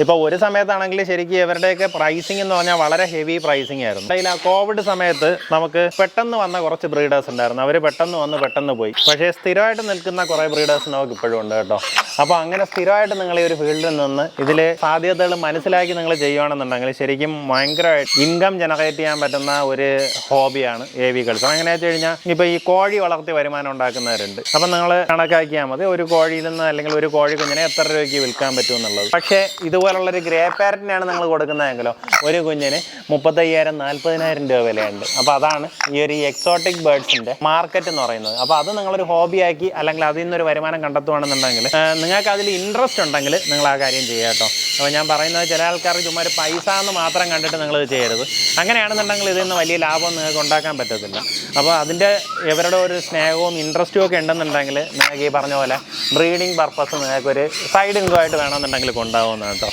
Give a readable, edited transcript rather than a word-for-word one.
ഇപ്പോൾ ഒരു സമയത്താണെങ്കിൽ ശരിക്കും ഇവരുടെയൊക്കെ പ്രൈസിംഗ് എന്ന് പറഞ്ഞാൽ വളരെ ഹെവി പ്രൈസിംഗ് ആയിരുന്നു. അതിൽ ആ കോവിഡ് സമയത്ത് നമുക്ക് പെട്ടെന്ന് വന്ന കുറച്ച് ബ്രീഡേഴ്സ് ഉണ്ടായിരുന്നു. അവർ പെട്ടെന്ന് പോയി. പക്ഷേ സ്ഥിരമായിട്ട് നിൽക്കുന്ന കുറേ ബ്രീഡേഴ്സ് നമുക്ക് ഇപ്പോഴും ഉണ്ട് കേട്ടോ. അപ്പോൾ അങ്ങനെ സ്ഥിരമായിട്ട് നിങ്ങൾ ഈ ഒരു ഫീൽഡിൽ നിന്ന് ഇതിൽ സാധ്യതകൾ മനസ്സിലാക്കി നിങ്ങൾ ചെയ്യുകയാണെന്നുണ്ടെങ്കിൽ ശരിക്കും ഭയങ്കരമായിട്ട് ഇൻകം ജനറേറ്റ് ചെയ്യാൻ പറ്റുന്ന ഒരു ഹോബിയാണ് AV കൾച്ചർ. എങ്ങനെയാ വെച്ച് കഴിഞ്ഞാൽ ഇപ്പോൾ ഈ കോഴി വളർത്തി വരുമാനം ഉണ്ടാക്കുന്നവരുണ്ട്. അപ്പം നിങ്ങൾ കണക്കാക്കിയാൽ മതി ഒരു കോഴിയിൽ നിന്ന് അല്ലെങ്കിൽ ഒരു കോഴി കുഞ്ഞിനെ എത്ര രൂപയ്ക്ക് വിൽക്കാൻ പറ്റും എന്നുള്ളത്. പക്ഷേ ഇതുപോലുള്ളൊരു ഗ്രേ പാരറ്റിനാണ് നിങ്ങൾ കൊടുക്കുന്നതെങ്കിലോ ഒരു കുഞ്ഞിന് 35,000-40,000 രൂപ വിലയുണ്ട്. അപ്പോൾ അതാണ് ഈ ഒരു എക്സോട്ടിക് ബേർഡ്സിൻ്റെ മാർക്കറ്റ് എന്ന് പറയുന്നത്. അപ്പോൾ അത് നിങ്ങളൊരു ഹോബിയാക്കി അല്ലെങ്കിൽ അതിൽ നിന്നൊരു വരുമാനം കണ്ടെത്തുകയാണെന്നുണ്ടെങ്കിൽ നിങ്ങൾക്ക് അതിൽ ഇൻട്രസ്റ്റ് ഉണ്ടെങ്കിൽ നിങ്ങൾ ആ കാര്യം ചെയ്യുക കേട്ടോ. അപ്പോൾ ഞാൻ പറയുന്നത് ചില ആൾക്കാർ ചുമ്മാ ഒരു പൈസ എന്ന് മാത്രം കണ്ടിട്ട് നിങ്ങളിത് ചെയ്യരുത്. അങ്ങനെയാണെന്നുണ്ടെങ്കിൽ ഇതിൽ നിന്ന് വലിയ ലാഭം നിങ്ങൾക്ക് ഉണ്ടാക്കാൻ പറ്റത്തില്ല. അപ്പോൾ അതിൻ്റെ ഇവരുടെ ഒരു സ്നേഹവും ഇൻട്രസ്റ്റും ഒക്കെ ഉണ്ടെന്നുണ്ടെങ്കിൽ നിങ്ങൾക്ക് ഈ പറഞ്ഞ പോലെ ബ്രീഡിംഗ് പർപ്പസ് നിങ്ങൾക്കൊരു സൈഡ് ഇൻകം ആയിട്ട് വേണമെന്നുണ്ടെങ്കിൽ കൊണ്ടാവുന്നതാണ് കേട്ടോ.